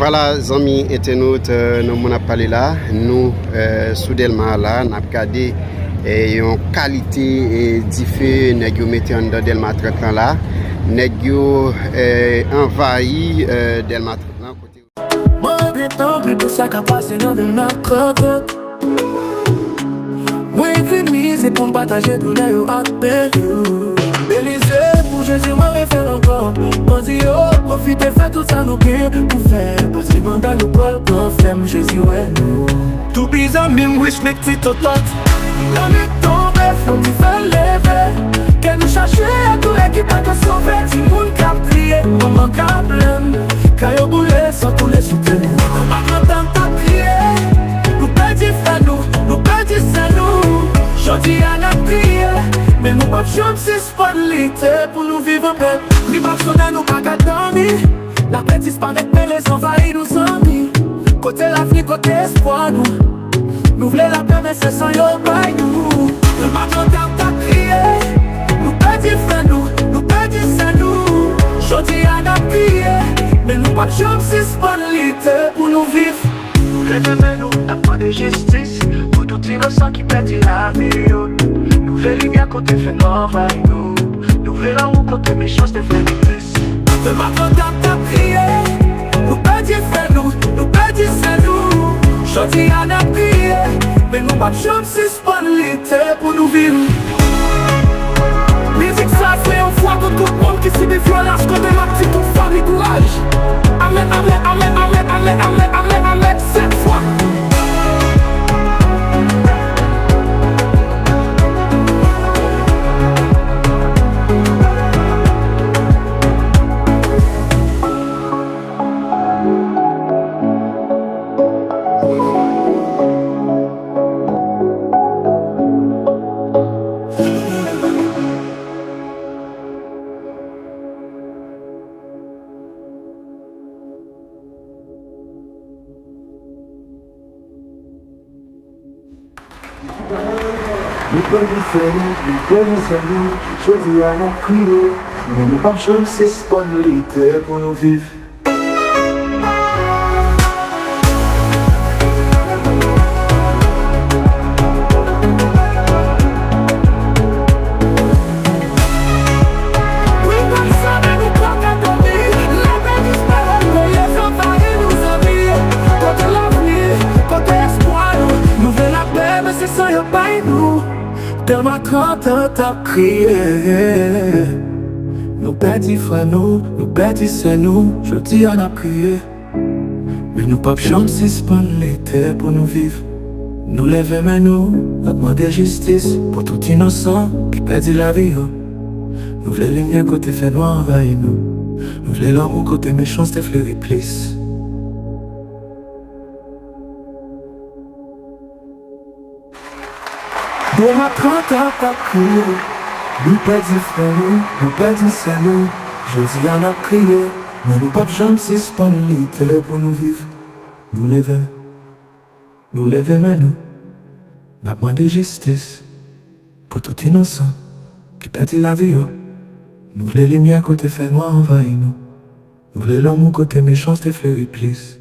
Voilà, amis internautes, nous avons parlé là, nous, soudainement là, nous avons regardé une qualité différente, nous avons mis en Delma 30 là, nous avons envahi Delma 30 côté. Moi, béton, plus de ça qu'a passé dans Delma 30. Moi, écrimise pour partager tout les appels. Bélysée pour Jésus, moi, faire encore. On dit, oh, profitez, faites tout ça, nous bien pour faire. Parce que mandat nous parle, quand flemme, Jésus, ouais, nous. Tout bizarre, même, wish, make it au tot. On est tombé, faut nous faire lever. Qu'elle nous cherche à tout l'équipe à te sauver. Si moun cap crier, maman cap blême. Caillou boulet, sans tous les soutenir. Maman tant t'a crié. Nous perdis frère nous perdis c'est nous. Jodi à la prière. Mais nous pas chambre c'est spotalité pour nous vivre en paix. Nous pas sonner, nous pas dormir. La paix disparaît, mais les envahis nous envie. Côté l'avenir, côté espoir nous voulons la paix, mais c'est sans yo by nous. Le matin t'a crié. Nous perdis frère nous perdis c'est nous. Jodi à la prière. Mais nous pas chambre c'est spotalité pour nous vivre. Réveillez-nous, la foi de justice. Pour tout innocent qui perdit la vie. Nouvelle lumière côté fait noir avec nous. Nouvelle amour côté méchant c'est fait plus. Le matin t'a crié. Nous perdis frère nous perdis c'est nous. Jodi à la prière. Mais nous pas chambre c'est spotalité pour nous vivre. Musique ça fait une fois que tout le monde qui s'y défie la côté ma petite famille courage. Amen, amen, amen, amen, amen, amen, amen, amen, cette fois. Nous perdons nous, choisi à la crier. Mais nous pas chambre c'est spotalité pour nous vivre. Delma 30 t'a crié. Nous perdis frère nous perdis c'est nous. Jodi à la prière. Mais nous pas chambre c'est spotalité pour nous vivre. Nous lever mais nous demander justice pour tout innocent qui perdit la vie. Nous voulons lumière côté fait noir envahir nous. Nous voulons l'amour côté méchant c'est fleurir plus. Delma 30 t'a crié. Nous perdis frère nous perdis c'est nous. Jodi à la prière. Mais nous pas chambre c'est spotalité pour nous vivre. Nous lever mais nous demander justice pour tout innocent qui perdit la vie. Nous voulons lumière côté fait noir envahir nous. Nous voulons l'amour côté méchant c'est fleurir plus.